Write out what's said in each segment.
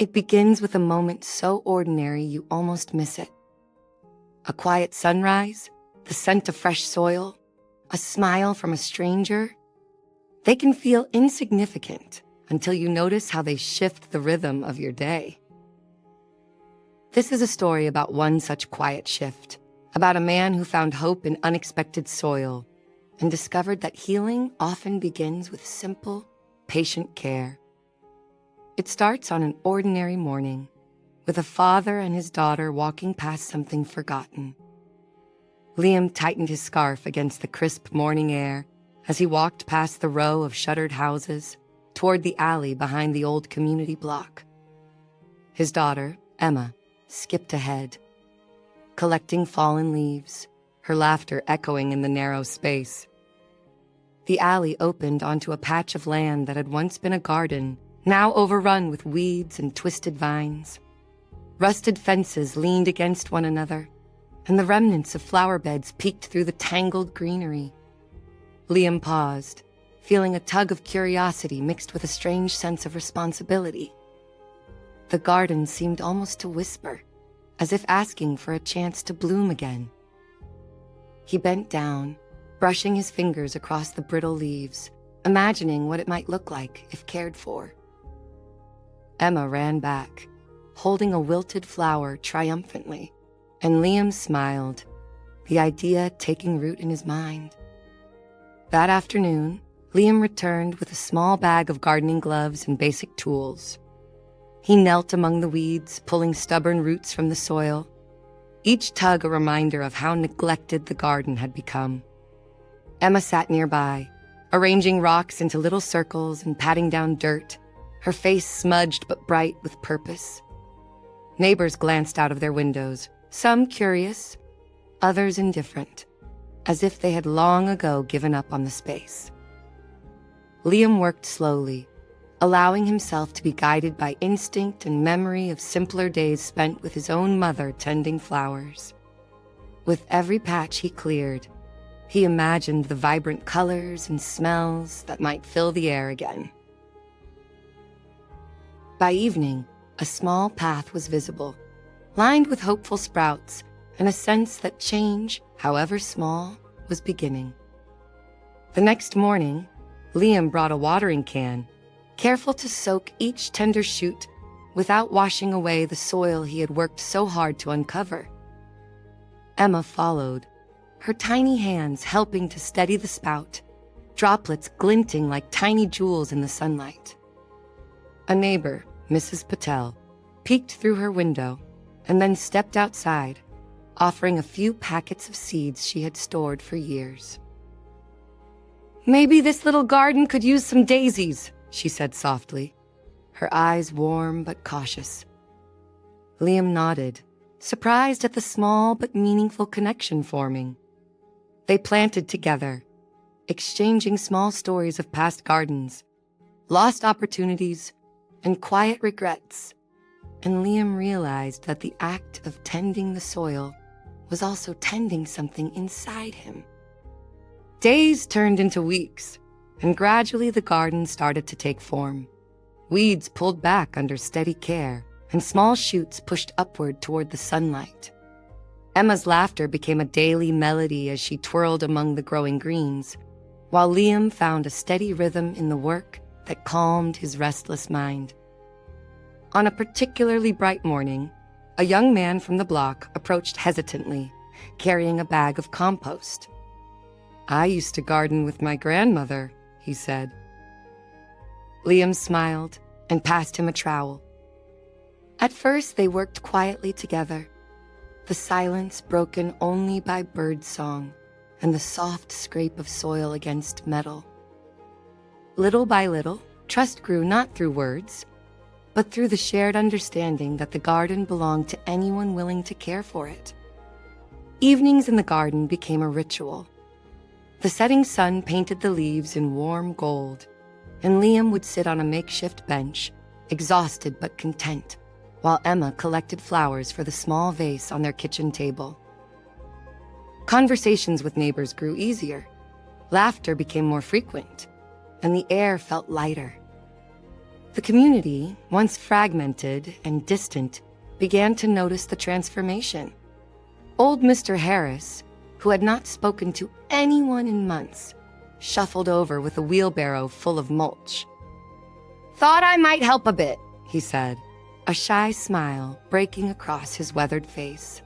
It begins with a moment so ordinary you almost miss it. A quiet sunrise, the scent of fresh soil, a smile from a stranger. They can feel insignificant until you notice how they shift the rhythm of your day. This is a story about one such quiet shift, about a man who found hope in unexpected soil and discovered that healing often begins with simple, patient care. It starts on an ordinary morning, with a father and his daughter walking past something forgotten. Liam tightened his scarf against the crisp morning air as he walked past the row of shuttered houses toward the alley behind the old community block. His daughter, Emma, skipped ahead, collecting fallen leaves, her laughter echoing in the narrow space. The alley opened onto a patch of land that had once been a garden, now overrun with weeds and twisted vines. Rusted fences leaned against one another, and the remnants of flower beds peeked through the tangled greenery. Liam paused, feeling a tug of curiosity mixed with a strange sense of responsibility. The garden seemed almost to whisper, as if asking for a chance to bloom again. He bent down, brushing his fingers across the brittle leaves, imagining what it might look like if cared for. Emma ran back, holding a wilted flower triumphantly, and Liam smiled, the idea taking root in his mind. That afternoon, Liam returned with a small bag of gardening gloves and basic tools. He knelt among the weeds, pulling stubborn roots from the soil, each tug a reminder of how neglected the garden had become. Emma sat nearby, arranging rocks into little circles and patting down dirt, her face smudged but bright with purpose. Neighbors glanced out of their windows, some curious, others indifferent, as if they had long ago given up on the space. Liam worked slowly, allowing himself to be guided by instinct and memory of simpler days spent with his own mother tending flowers. With every patch he cleared, he imagined the vibrant colors and smells that might fill the air again. By evening, a small path was visible, lined with hopeful sprouts and a sense that change, however small, was beginning. The next morning, Liam brought a watering can, careful to soak each tender shoot without washing away the soil he had worked so hard to uncover. Emma followed, her tiny hands helping to steady the spout, droplets glinting like tiny jewels in the sunlight. A neighbor, Mrs. Patel, peeked through her window and then stepped outside, offering a few packets of seeds she had stored for years. "Maybe this little garden could use some daisies," she said softly, her eyes warm but cautious. Liam nodded, surprised at the small but meaningful connection forming. They planted together, exchanging small stories of past gardens, lost opportunities, and quiet regrets, and Liam realized that the act of tending the soil was also tending something inside him. Days turned into weeks, and gradually the garden started to take form. Weeds pulled back under steady care, and small shoots pushed upward toward the sunlight. Emma's laughter became a daily melody as she twirled among the growing greens, while Liam found a steady rhythm in the work that calmed his restless mind. On a particularly bright morning, a young man from the block approached hesitantly, carrying a bag of compost. "I used to garden with my grandmother," he said. Liam smiled and passed him a trowel. At first, they worked quietly together, the silence broken only by birdsong and the soft scrape of soil against metal. Little by little, trust grew not through words, but through the shared understanding that the garden belonged to anyone willing to care for it. Evenings in the garden became a ritual. The setting sun painted the leaves in warm gold, and Liam would sit on a makeshift bench, exhausted but content, while Emma collected flowers for the small vase on their kitchen table. Conversations with neighbors grew easier. Laughter became more frequent, and the air felt lighter. The community, once fragmented and distant, began to notice the transformation. Old Mr. Harris, who had not spoken to anyone in months, shuffled over with a wheelbarrow full of mulch. "Thought I might help a bit," he said, a shy smile breaking across his weathered face.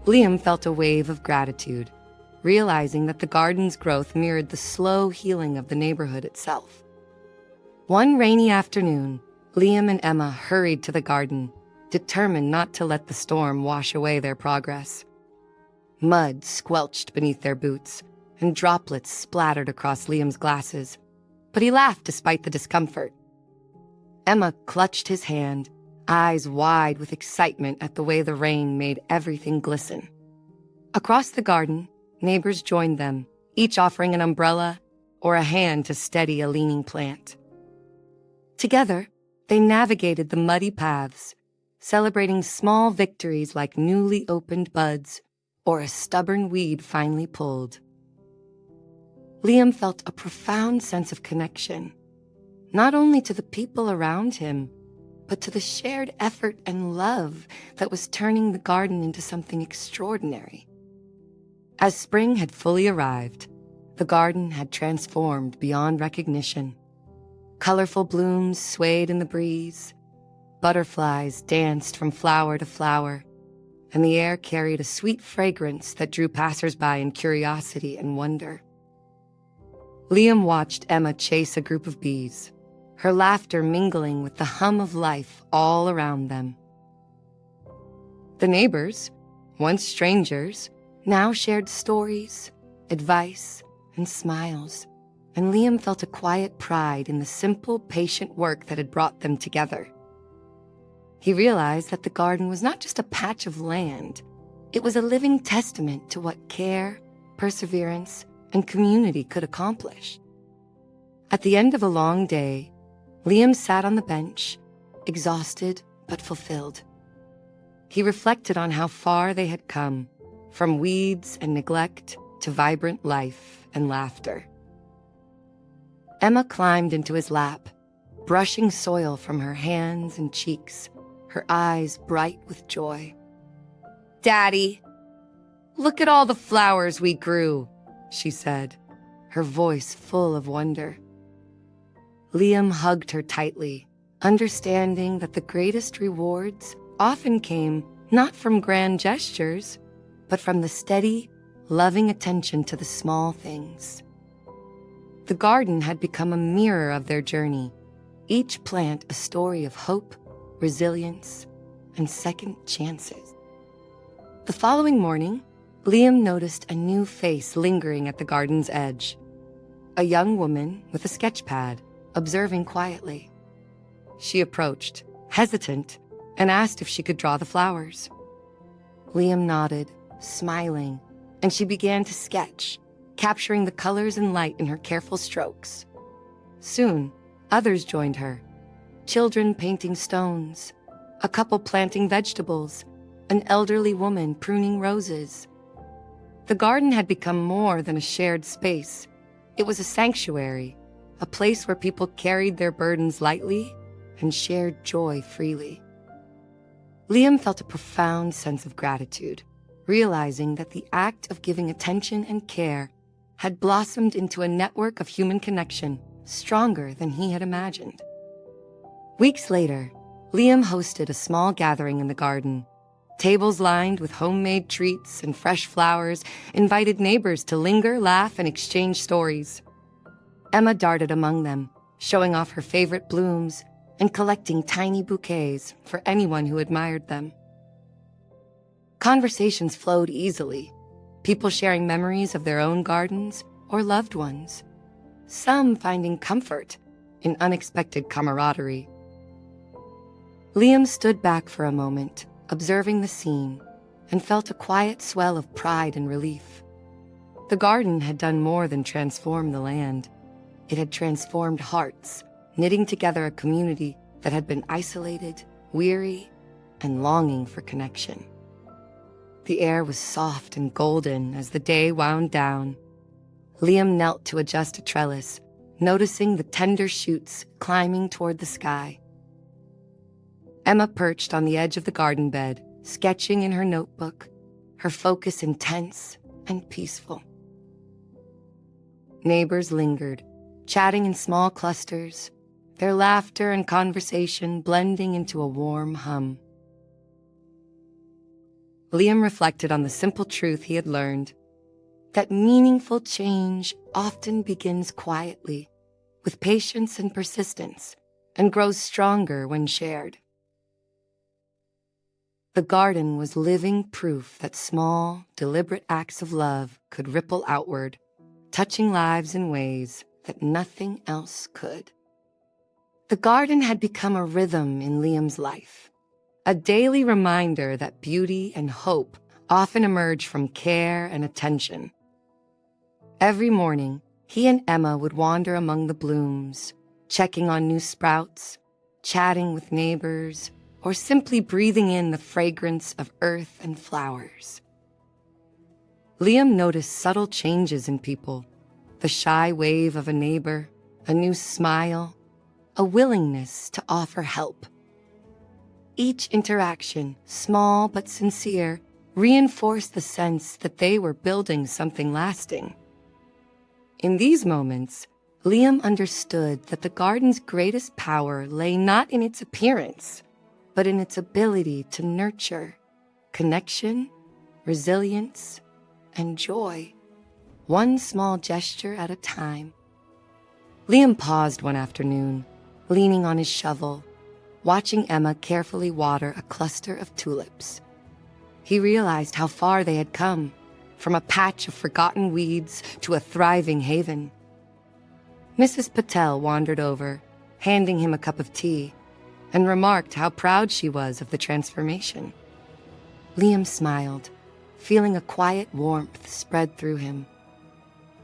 Liam felt a wave of gratitude, realizing that the garden's growth mirrored the slow healing of the neighborhood itself. One rainy afternoon, Liam and Emma hurried to the garden, determined not to let the storm wash away their progress. Mud squelched beneath their boots, and droplets splattered across Liam's glasses, but he laughed despite the discomfort. Emma clutched his hand, eyes wide with excitement at the way the rain made everything glisten. Across the garden, neighbors joined them, each offering an umbrella or a hand to steady a leaning plant. Together, they navigated the muddy paths, celebrating small victories like newly opened buds or a stubborn weed finally pulled. Liam felt a profound sense of connection, not only to the people around him, but to the shared effort and love that was turning the garden into something extraordinary. As spring had fully arrived, the garden had transformed beyond recognition. Colorful blooms swayed in the breeze, butterflies danced from flower to flower, and the air carried a sweet fragrance that drew passersby in curiosity and wonder. Liam watched Emma chase a group of bees, her laughter mingling with the hum of life all around them. The neighbors, once strangers, now shared stories, advice, and smiles, and Liam felt a quiet pride in the simple, patient work that had brought them together. He realized that the garden was not just a patch of land. It was a living testament to what care, perseverance, and community could accomplish. At the end of a long day, Liam sat on the bench, exhausted but fulfilled. He reflected on how far they had come, from weeds and neglect to vibrant life and laughter. Emma climbed into his lap, brushing soil from her hands and cheeks, her eyes bright with joy. "Daddy, look at all the flowers we grew," she said, her voice full of wonder. Liam hugged her tightly, understanding that the greatest rewards often came not from grand gestures, but from the steady, loving attention to the small things. The garden had become a mirror of their journey, each plant a story of hope, resilience, and second chances. The following morning, Liam noticed a new face lingering at the garden's edge. A young woman with a sketch pad, observing quietly. She approached, hesitant, and asked if she could draw the flowers. Liam nodded, smiling, and she began to sketch, capturing the colors and light in her careful strokes. Soon, others joined her. Children painting stones, a couple planting vegetables, an elderly woman pruning roses. The garden had become more than a shared space. It was a sanctuary, a place where people carried their burdens lightly and shared joy freely. Liam felt a profound sense of gratitude, realizing that the act of giving attention and care had blossomed into a network of human connection stronger than he had imagined. Weeks later, Liam hosted a small gathering in the garden. Tables lined with homemade treats and fresh flowers invited neighbors to linger, laugh, and exchange stories. Emma darted among them, showing off her favorite blooms and collecting tiny bouquets for anyone who admired them. Conversations flowed easily, people sharing memories of their own gardens or loved ones, some finding comfort in unexpected camaraderie. Liam stood back for a moment, observing the scene, and felt a quiet swell of pride and relief. The garden had done more than transform the land. It had transformed hearts, knitting together a community that had been isolated, weary, and longing for connection. The air was soft and golden as the day wound down. Liam knelt to adjust a trellis, noticing the tender shoots climbing toward the sky. Emma perched on the edge of the garden bed, sketching in her notebook, her focus intense and peaceful. Neighbors lingered, chatting in small clusters, their laughter and conversation blending into a warm hum. Liam reflected on the simple truth he had learned, that meaningful change often begins quietly, with patience and persistence, and grows stronger when shared. The garden was living proof that small, deliberate acts of love could ripple outward, touching lives in ways that nothing else could. The garden had become a rhythm in Liam's life, a daily reminder that beauty and hope often emerge from care and attention. Every morning, he and Emma would wander among the blooms, checking on new sprouts, chatting with neighbors, or simply breathing in the fragrance of earth and flowers. Liam noticed subtle changes in people, the shy wave of a neighbor, a new smile, a willingness to offer help. Each interaction, small but sincere, reinforced the sense that they were building something lasting. In these moments, Liam understood that the garden's greatest power lay not in its appearance, but in its ability to nurture connection, resilience, and joy, one small gesture at a time. Liam paused one afternoon, leaning on his shovel, watching Emma carefully water a cluster of tulips. He realized how far they had come, from a patch of forgotten weeds to a thriving haven. Mrs. Patel wandered over, handing him a cup of tea, and remarked how proud she was of the transformation. Liam smiled, feeling a quiet warmth spread through him.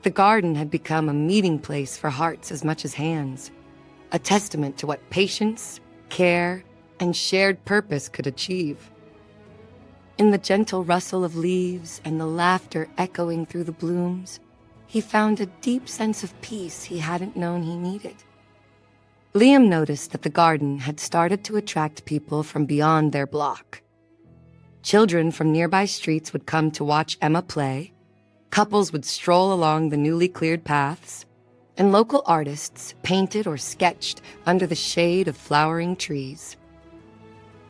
The garden had become a meeting place for hearts as much as hands, a testament to what patience, care, and shared purpose could achieve. In the gentle rustle of leaves and the laughter echoing through the blooms, he found a deep sense of peace he hadn't known he needed. Liam noticed that the garden had started to attract people from beyond their block. Children from nearby streets would come to watch Emma play, couples would stroll along the newly cleared paths, and local artists painted or sketched under the shade of flowering trees.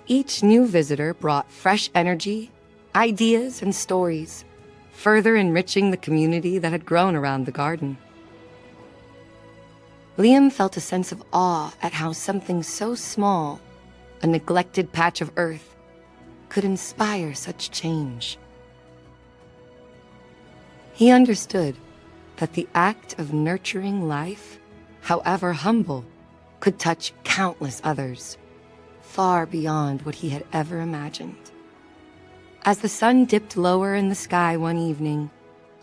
Each new visitor brought fresh energy, ideas, and stories, further enriching the community that had grown around the garden. Liam felt a sense of awe at how something so small, a neglected patch of earth, could inspire such change. He understood that the act of nurturing life, however humble, could touch countless others, far beyond what he had ever imagined. As the sun dipped lower in the sky one evening,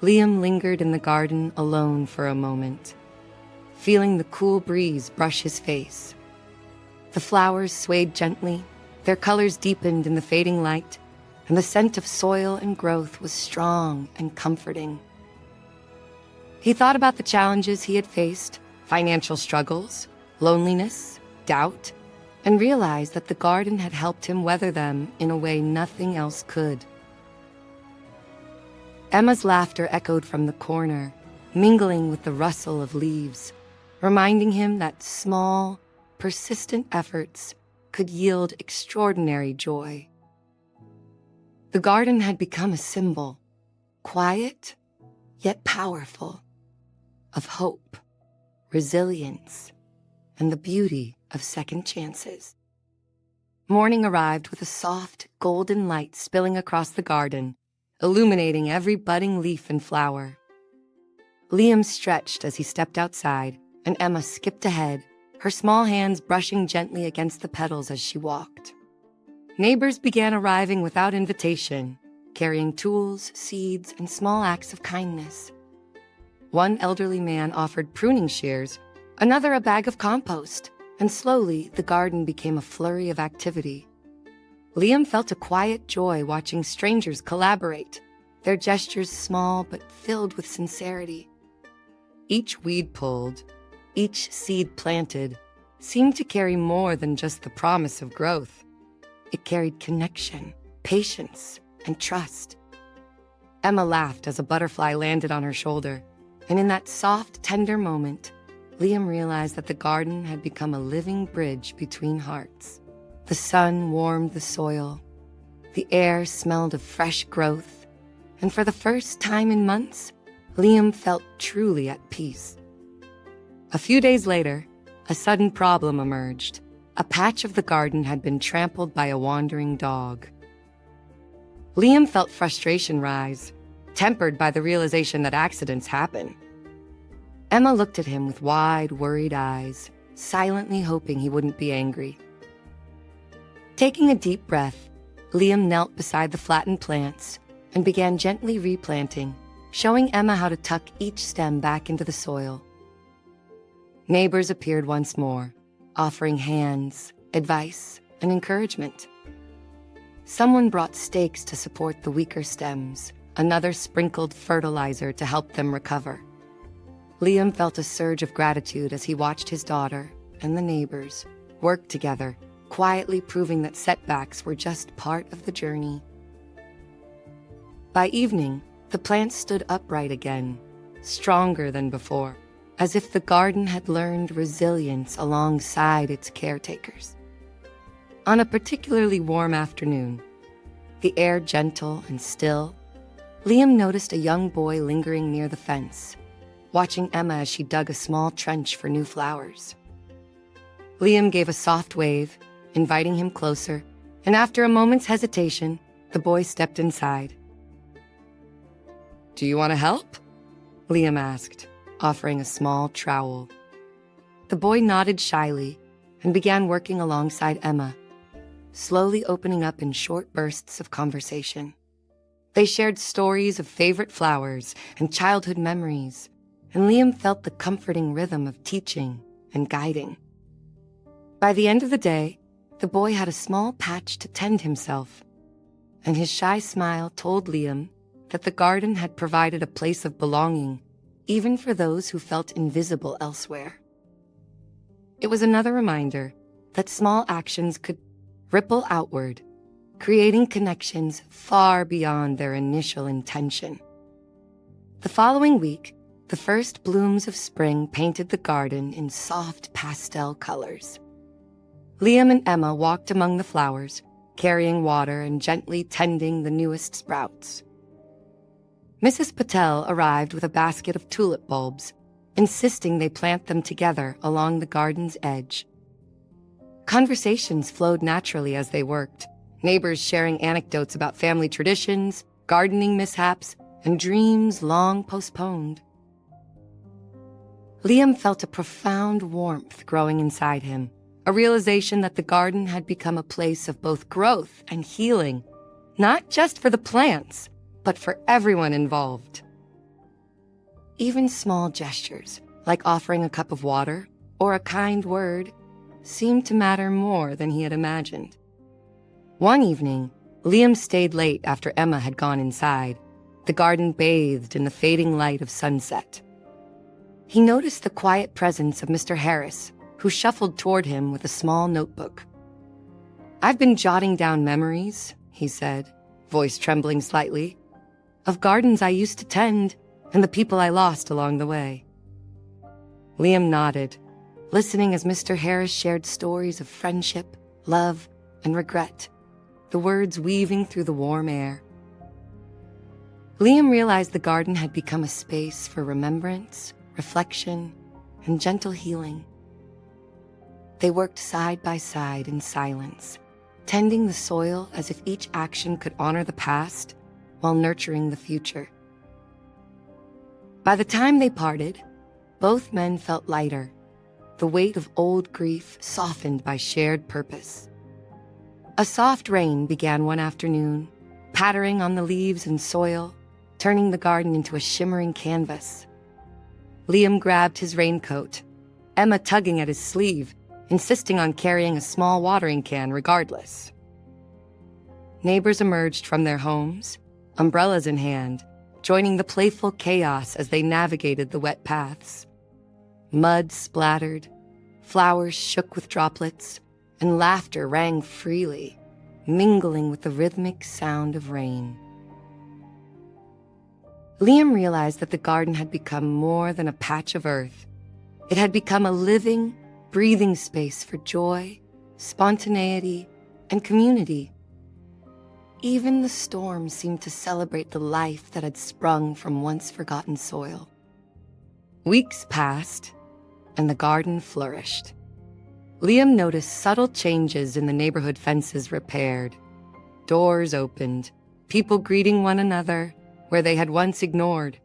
Liam lingered in the garden alone for a moment, feeling the cool breeze brush his face. The flowers swayed gently, their colors deepened in the fading light, and the scent of soil and growth was strong and comforting. He thought about the challenges he had faced, financial struggles, loneliness, doubt, and realized that the garden had helped him weather them in a way nothing else could. Emma's laughter echoed from the corner, mingling with the rustle of leaves, reminding him that small, persistent efforts could yield extraordinary joy. The garden had become a symbol, quiet yet powerful, of hope, resilience, and the beauty of second chances. Morning arrived with a soft, golden light spilling across the garden, illuminating every budding leaf and flower. Liam stretched as he stepped outside, and Emma skipped ahead, her small hands brushing gently against the petals as she walked. Neighbors began arriving without invitation, carrying tools, seeds, and small acts of kindness. One elderly man offered pruning shears, another a bag of compost, and slowly the garden became a flurry of activity. Liam felt a quiet joy watching strangers collaborate, their gestures small but filled with sincerity. Each weed pulled, Each seed planted seemed to carry more than just the promise of growth. It carried connection, patience, and trust. Emma laughed as a butterfly landed on her shoulder, and in that soft, tender moment, Liam realized that the garden had become a living bridge between hearts. The sun warmed the soil, the air smelled of fresh growth, and for the first time in months, Liam felt truly at peace. A few days later, a sudden problem emerged. A patch of the garden had been trampled by a wandering dog. Liam felt frustration rise, tempered by the realization that accidents happen. Emma looked at him with wide, worried eyes, silently hoping he wouldn't be angry. Taking a deep breath, Liam knelt beside the flattened plants and began gently replanting, showing Emma how to tuck each stem back into the soil. Neighbors appeared once more, offering hands, advice, and encouragement. Someone brought stakes to support the weaker stems, another sprinkled fertilizer to help them recover. Liam felt a surge of gratitude as he watched his daughter and the neighbors work together, quietly proving that setbacks were just part of the journey. By evening, the plants stood upright again, stronger than before, as if the garden had learned resilience alongside its caretakers. On a particularly warm afternoon, the air gentle and still, Liam noticed a young boy lingering near the fence, watching Emma as she dug a small trench for new flowers. Liam gave a soft wave, inviting him closer, and after a moment's hesitation, the boy stepped inside. "Do you want to help?" Liam asked, offering a small trowel. The boy nodded shyly and began working alongside Emma, slowly opening up in short bursts of conversation. They shared stories of favorite flowers and childhood memories, and Liam felt the comforting rhythm of teaching and guiding. By the end of the day, the boy had a small patch to tend himself, and his shy smile told Liam that the garden had provided a place of belonging, even for those who felt invisible elsewhere. It was another reminder that small actions could ripple outward, creating connections far beyond their initial intention. The following week, the first blooms of spring painted the garden in soft pastel colors. Liam and Emma walked among the flowers, carrying water and gently tending the newest sprouts. Mrs. Patel arrived with a basket of tulip bulbs, insisting they plant them together along the garden's edge. Conversations flowed naturally as they worked, neighbors sharing anecdotes about family traditions, gardening mishaps, and dreams long postponed. Liam felt a profound warmth growing inside him, a realization that the garden had become a place of both growth and healing, not just for the plants, but for everyone involved. Even small gestures, like offering a cup of water or a kind word, seemed to matter more than he had imagined. One evening, Liam stayed late after Emma had gone inside, the garden bathed in the fading light of sunset. He noticed the quiet presence of Mr. Harris, who shuffled toward him with a small notebook. "I've been jotting down memories," he said, voice trembling slightly, "of gardens I used to tend and the people I lost along the way." Liam nodded, listening as Mr. Harris shared stories of friendship, love, and regret, the words weaving through the warm air. Liam realized the garden had become a space for remembrance, reflection, and gentle healing. They worked side by side in silence, tending the soil as if each action could honor the past while nurturing the future. By the time they parted, both men felt lighter, the weight of old grief softened by shared purpose. A soft rain began one afternoon, pattering on the leaves and soil, turning the garden into a shimmering canvas. Liam grabbed his raincoat, Emma tugging at his sleeve, insisting on carrying a small watering can regardless. Neighbors emerged from their homes, umbrellas in hand, joining the playful chaos as they navigated the wet paths. Mud splattered, flowers shook with droplets, and laughter rang freely, mingling with the rhythmic sound of rain. Liam realized that the garden had become more than a patch of earth. It had become a living, breathing space for joy, spontaneity, and community. Even the storm seemed to celebrate the life that had sprung from once-forgotten soil. Weeks passed, and the garden flourished. Liam noticed subtle changes in the neighborhood fences repaired. Doors opened, people greeting one another where they had once ignored.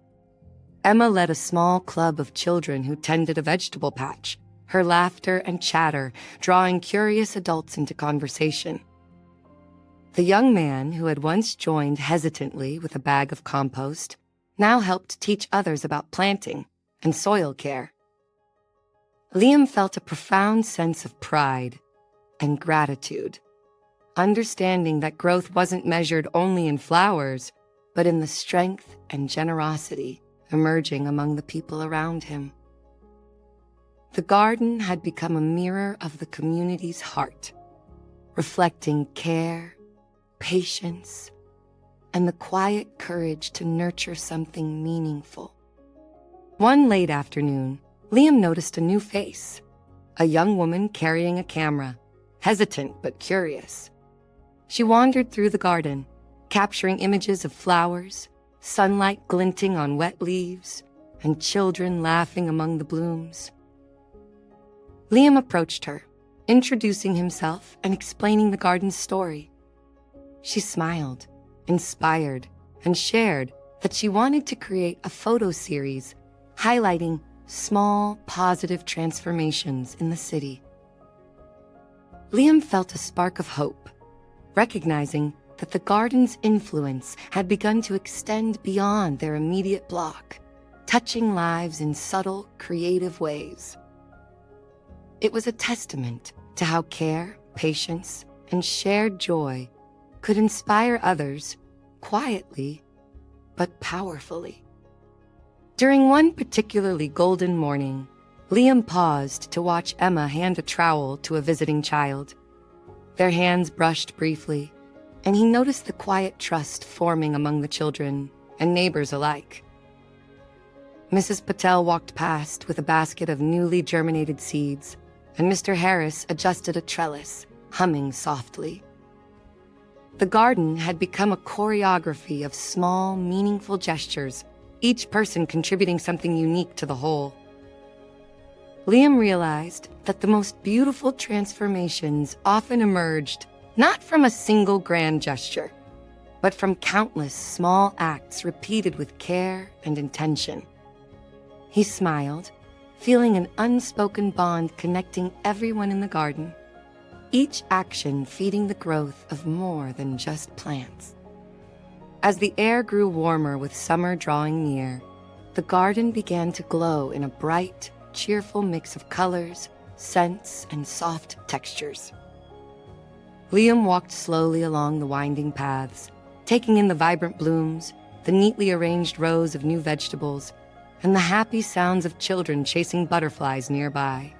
Emma led a small club of children who tended a vegetable patch, her laughter and chatter drawing curious adults into conversation. The young man who had once joined hesitantly with a bag of compost now helped teach others about planting and soil care. Liam felt a profound sense of pride and gratitude, understanding that growth wasn't measured only in flowers, but in the strength and generosity emerging among the people around him. The garden had become a mirror of the community's heart, reflecting care, patience, and the quiet courage to nurture something meaningful. One late afternoon, Liam noticed a new face, a young woman carrying a camera, hesitant but curious. She wandered through the garden, capturing images of flowers, sunlight glinting on wet leaves, and children laughing among the blooms. Liam approached her, introducing himself and explaining the garden's story. She smiled, inspired, and shared that she wanted to create a photo series highlighting small, positive transformations in the city. Liam felt a spark of hope, recognizing that the garden's influence had begun to extend beyond their immediate block, touching lives in subtle, creative ways. It was a testament to how care, patience, and shared joy could inspire others quietly but powerfully. During one particularly golden morning, Liam paused to watch Emma hand a trowel to a visiting child. Their hands brushed briefly, and he noticed the quiet trust forming among the children and neighbors alike. Mrs. Patel walked past with a basket of newly germinated seeds, and Mr. Harris adjusted a trellis, humming softly. The garden had become a choreography of small, meaningful gestures, each person contributing something unique to the whole. Liam realized that the most beautiful transformations often emerged not from a single grand gesture, but from countless small acts repeated with care and intention. He smiled, feeling an unspoken bond connecting everyone in the garden, each action feeding the growth of more than just plants. As the air grew warmer with summer drawing near, the garden began to glow in a bright, cheerful mix of colors, scents, and soft textures. Liam walked slowly along the winding paths, taking in the vibrant blooms, the neatly arranged rows of new vegetables, and the happy sounds of children chasing butterflies nearby.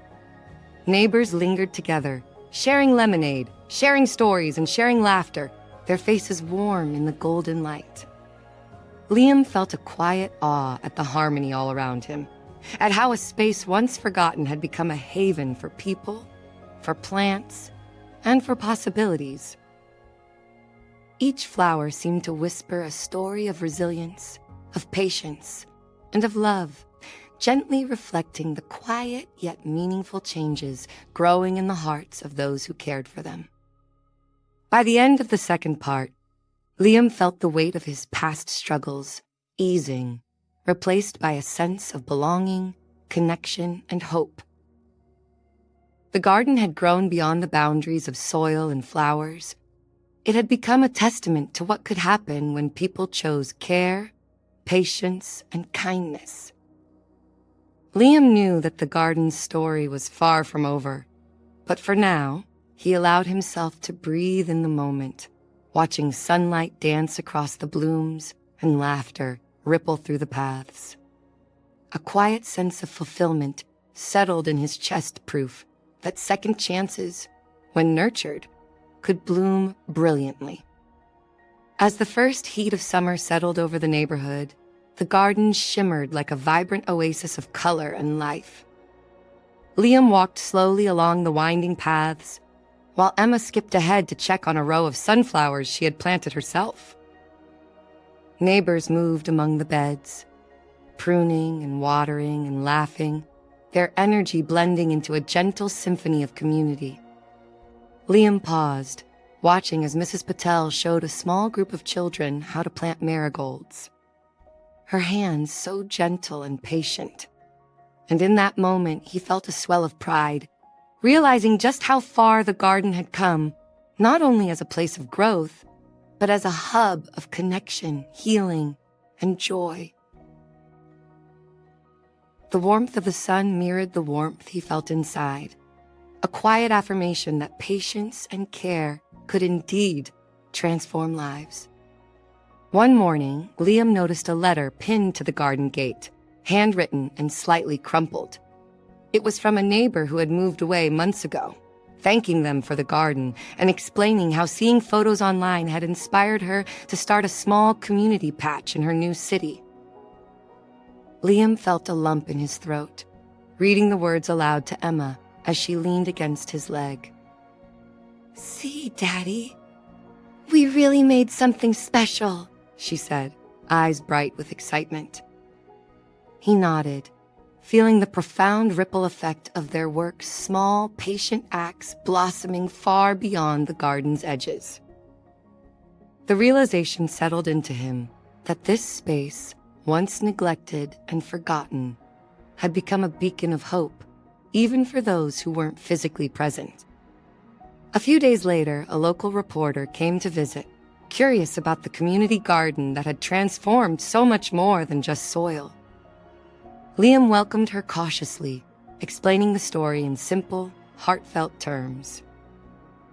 Neighbors lingered together, sharing lemonade, sharing stories, and sharing laughter, their faces warm in the golden light. Liam felt a quiet awe at the harmony all around him, at how a space once forgotten had become a haven for people, for plants, and for possibilities. Each flower seemed to whisper a story of resilience, of patience, and of love, gently reflecting the quiet yet meaningful changes growing in the hearts of those who cared for them. By the end of the second part, Liam felt the weight of his past struggles easing, replaced by a sense of belonging, connection, and hope. The garden had grown beyond the boundaries of soil and flowers. It had become a testament to what could happen when people chose care, patience, and kindness. Liam knew that the garden's story was far from over, but for now, he allowed himself to breathe in the moment, watching sunlight dance across the blooms and laughter ripple through the paths. A quiet sense of fulfillment settled in his chest proof that second chances, when nurtured, could bloom brilliantly. As the first heat of summer settled over the neighborhood, the garden shimmered like a vibrant oasis of color and life. Liam walked slowly along the winding paths, while Emma skipped ahead to check on a row of sunflowers she had planted herself. Neighbors moved among the beds, pruning and watering and laughing, their energy blending into a gentle symphony of community. Liam paused, watching as Mrs. Patel showed a small group of children how to plant marigolds. Her hands so gentle and patient. And in that moment, he felt a swell of pride, realizing just how far the garden had come, not only as a place of growth, but as a hub of connection, healing, and joy. The warmth of the sun mirrored the warmth he felt inside, a quiet affirmation that patience and care could indeed transform lives. One morning, Liam noticed a letter pinned to the garden gate, handwritten and slightly crumpled. It was from a neighbor who had moved away months ago, thanking them for the garden and explaining how seeing photos online had inspired her to start a small community patch in her new city. Liam felt a lump in his throat, reading the words aloud to Emma as she leaned against his leg. "See, Daddy, we really made something special," she said, eyes bright with excitement. He nodded, feeling the profound ripple effect of their work's small, patient acts blossoming far beyond the garden's edges. The realization settled into him that this space, once neglected and forgotten, had become a beacon of hope, even for those who weren't physically present. A few days later, a local reporter came to visit, curious about the community garden that had transformed so much more than just soil. Liam welcomed her cautiously, explaining the story in simple, heartfelt terms.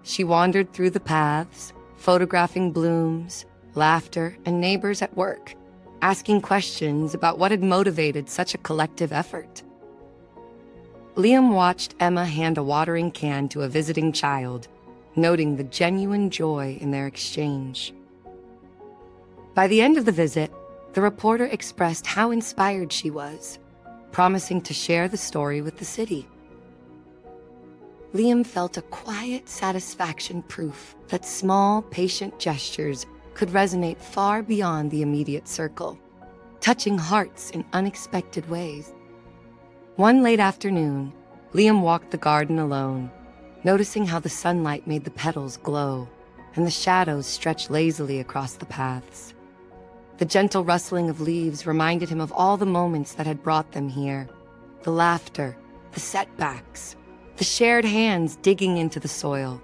She wandered through the paths, photographing blooms, laughter, and neighbors at work, asking questions about what had motivated such a collective effort. Liam watched Emma hand a watering can to a visiting child, noting the genuine joy in their exchange. By the end of the visit, the reporter expressed how inspired she was, promising to share the story with the city. Liam felt a quiet satisfaction, proof that small, patient gestures could resonate far beyond the immediate circle, touching hearts in unexpected ways. One late afternoon, Liam walked the garden alone, noticing how the sunlight made the petals glow and the shadows stretch lazily across the paths. The gentle rustling of leaves reminded him of all the moments that had brought them here, the laughter, the setbacks, the shared hands digging into the soil.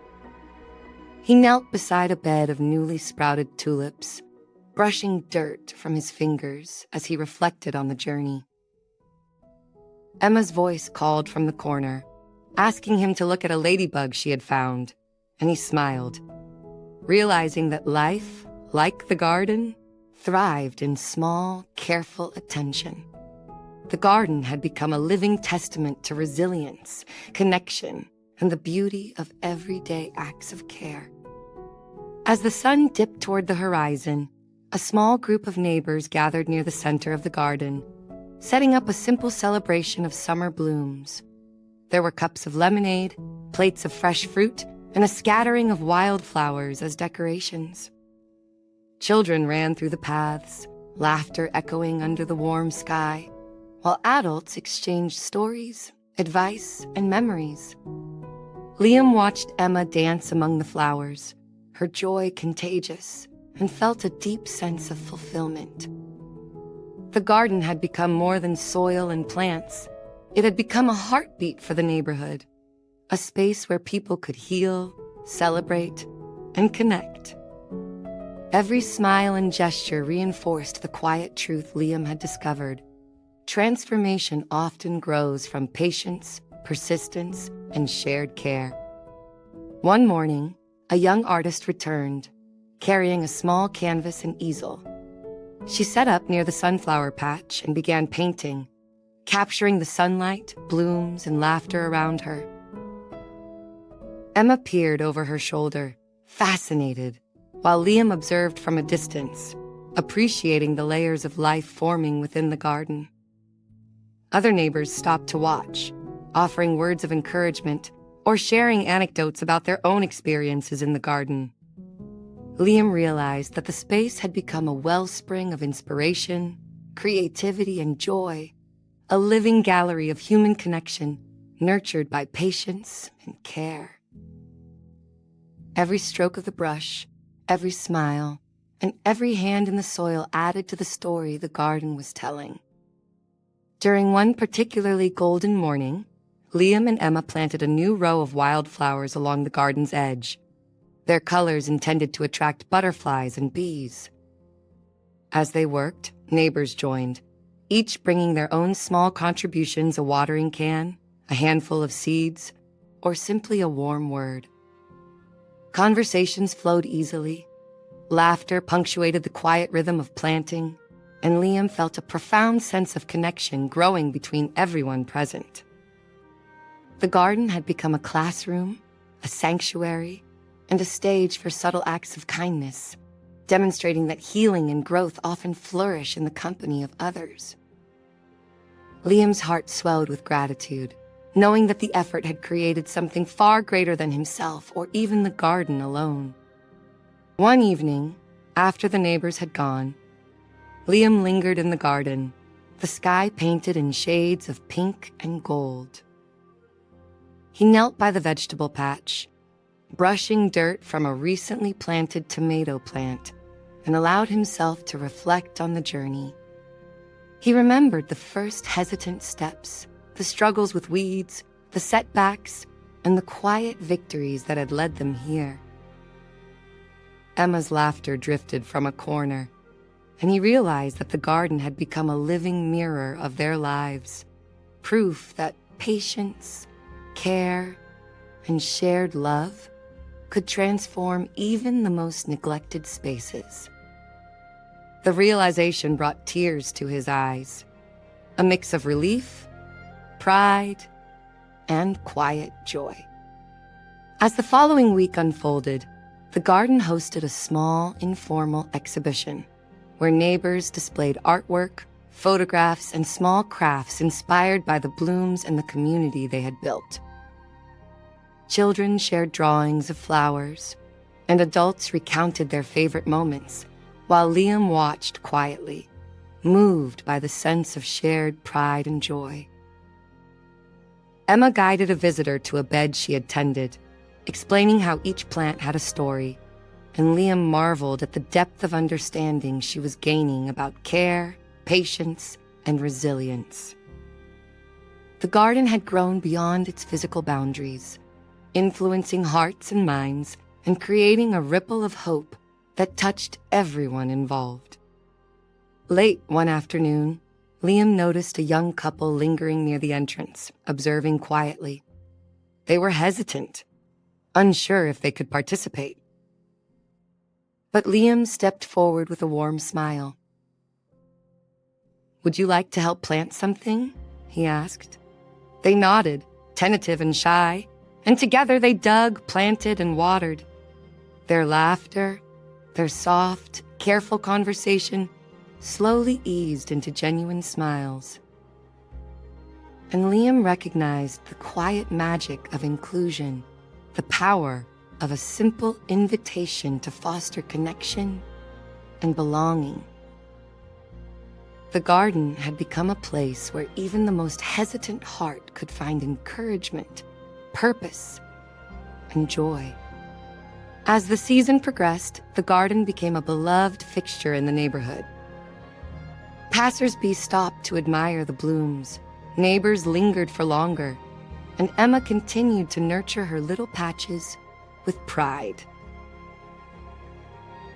He knelt beside a bed of newly sprouted tulips, brushing dirt from his fingers as he reflected on the journey. Emma's voice called from the corner, asking him to look at a ladybug she had found, and he smiled, realizing that life, like the garden, thrived in small, careful attention. The garden had become a living testament to resilience, connection, and the beauty of everyday acts of care. As the sun dipped toward the horizon, a small group of neighbors gathered near the center of the garden, setting up a simple celebration of summer blooms. There were cups of lemonade, plates of fresh fruit, and a scattering of wildflowers as decorations. Children ran through the paths, laughter echoing under the warm sky, while adults exchanged stories, advice, and memories. Liam watched Emma dance among the flowers, her joy contagious, and felt a deep sense of fulfillment. The garden had become more than soil and plants. It had become a heartbeat for the neighborhood, a space where people could heal, celebrate, and connect. Every smile and gesture reinforced the quiet truth Liam had discovered. Transformation often grows from patience, persistence, and shared care. One morning, a young artist returned, carrying a small canvas and easel. She set up near the sunflower patch and began painting, capturing the sunlight, blooms, and laughter around her. Emma peered over her shoulder, fascinated, while Liam observed from a distance, appreciating the layers of life forming within the garden. Other neighbors stopped to watch, offering words of encouragement or sharing anecdotes about their own experiences in the garden. Liam realized that the space had become a wellspring of inspiration, creativity, and joy, a living gallery of human connection nurtured by patience and care. Every stroke of the brush, every smile, and every hand in the soil added to the story the garden was telling. During one particularly golden morning, Liam and Emma planted a new row of wildflowers along the garden's edge, their colors intended to attract butterflies and bees. As they worked, neighbors joined, each bringing their own small contributions: a watering can, a handful of seeds, or simply a warm word. Conversations flowed easily. Laughter punctuated the quiet rhythm of planting, and Liam felt a profound sense of connection growing between everyone present. The garden had become a classroom, a sanctuary, and a stage for subtle acts of kindness, demonstrating that healing and growth often flourish in the company of others. Liam's heart swelled with gratitude, knowing that the effort had created something far greater than himself or even the garden alone. One evening, after the neighbors had gone, Liam lingered in the garden, the sky painted in shades of pink and gold. He knelt by the vegetable patch, brushing dirt from a recently planted tomato plant, and allowed himself to reflect on the journey. He remembered the first hesitant steps, the struggles with weeds, the setbacks, and the quiet victories that had led them here. Emma's laughter drifted from a corner, and he realized that the garden had become a living mirror of their lives, proof that patience, care, and shared love could transform even the most neglected spaces. The realization brought tears to his eyes, a mix of relief, pride, and quiet joy. As the following week unfolded, the garden hosted a small, informal exhibition where neighbors displayed artwork, photographs, and small crafts inspired by the blooms and the community they had built. Children shared drawings of flowers, and adults recounted their favorite moments, while Liam watched quietly, moved by the sense of shared pride and joy. Emma guided a visitor to a bed she had tended, explaining how each plant had a story, and Liam marveled at the depth of understanding she was gaining about care, patience, and resilience. The garden had grown beyond its physical boundaries, influencing hearts and minds and creating a ripple of hope that touched everyone involved. Late one afternoon, Liam noticed a young couple lingering near the entrance, observing quietly. They were hesitant, unsure if they could participate. But Liam stepped forward with a warm smile. "Would you like to help plant something?" he asked. They nodded, tentative and shy, and together they dug, planted, and watered. Their laughter, their soft, careful conversation slowly eased into genuine smiles. And Liam recognized the quiet magic of inclusion, the power of a simple invitation to foster connection and belonging. The garden had become a place where even the most hesitant heart could find encouragement, purpose, and joy. As the season progressed, the garden became a beloved fixture in the neighborhood. Passers-by stopped to admire the blooms, neighbors lingered for longer, and Emma continued to nurture her little patches with pride.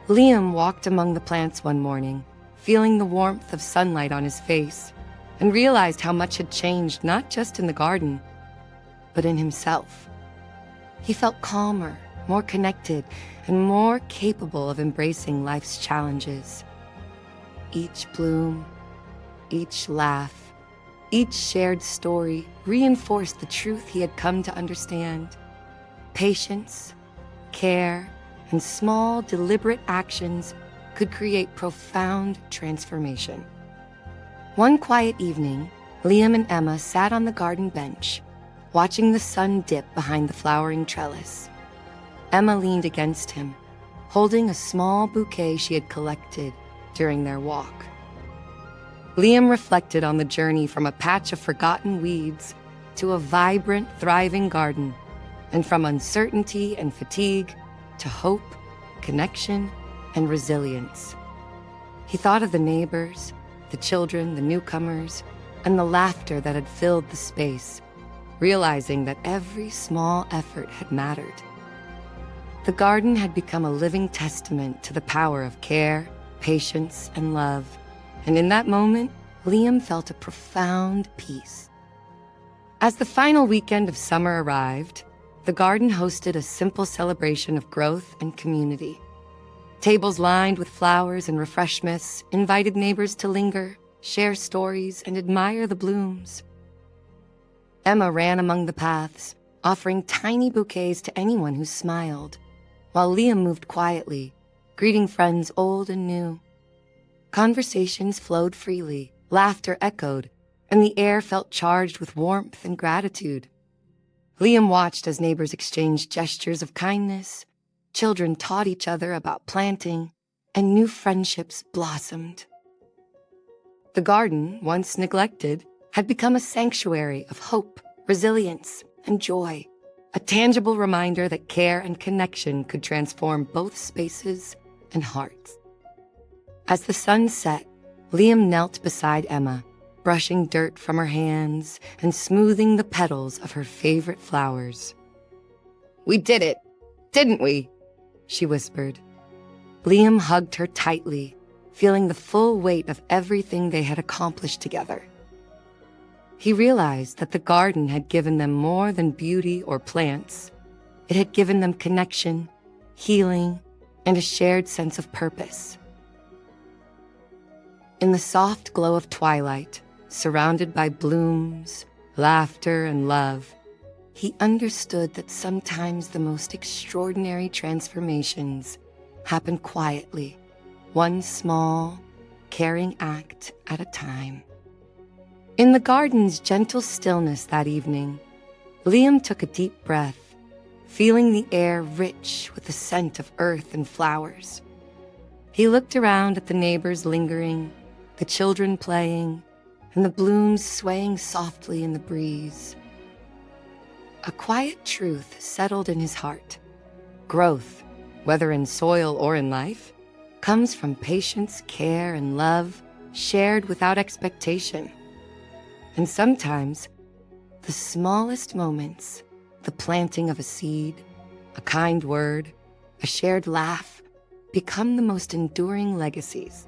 Liam walked among the plants one morning, feeling the warmth of sunlight on his face, and realized how much had changed not just in the garden, but in himself. He felt calmer, more connected, and more capable of embracing life's challenges. Each bloom, each laugh, Each shared story reinforced the truth he had come to understand. Patience, care, and small, deliberate actions could create profound transformation. One quiet evening, Liam and Emma sat on the garden bench, watching the sun dip behind the flowering trellis. Emma leaned against him, holding a small bouquet she had collected during their walk. Liam reflected on the journey from a patch of forgotten weeds to a vibrant, thriving garden, and from uncertainty and fatigue to hope, connection, and resilience. He thought of the neighbors, the children, the newcomers, and the laughter that had filled the space, realizing that every small effort had mattered. The garden had become a living testament to the power of care, patience, and love, and in that moment, Liam felt a profound peace. As the final weekend of summer arrived, the garden hosted a simple celebration of growth and community. Tables lined with flowers and refreshments invited neighbors to linger, share stories, and admire the blooms. Emma ran among the paths, offering tiny bouquets to anyone who smiled, while Liam moved quietly, greeting friends old and new. Conversations flowed freely, laughter echoed, and the air felt charged with warmth and gratitude. Liam watched as neighbors exchanged gestures of kindness, children taught each other about planting, and new friendships blossomed. The garden, once neglected, had become a sanctuary of hope, resilience, and joy, a tangible reminder that care and connection could transform both spaces and hearts. As the sun set, Liam knelt beside Emma, brushing dirt from her hands and smoothing the petals of her favorite flowers. "We did it, didn't we?" she whispered. Liam hugged her tightly, feeling the full weight of everything they had accomplished together. He realized that the garden had given them more than beauty or plants. It had given them connection, healing, and a shared sense of purpose. In the soft glow of twilight, surrounded by blooms, laughter, and love, he understood that sometimes the most extraordinary transformations happen quietly, one small, caring act at a time. In the garden's gentle stillness that evening, Liam took a deep breath, feeling the air rich with the scent of earth and flowers. He looked around at the neighbors lingering, the children playing, and the blooms swaying softly in the breeze. A quiet truth settled in his heart. Growth, whether in soil or in life, comes from patience, care, and love shared without expectation. And sometimes, the smallest moments, the planting of a seed, a kind word, a shared laugh, become the most enduring legacies.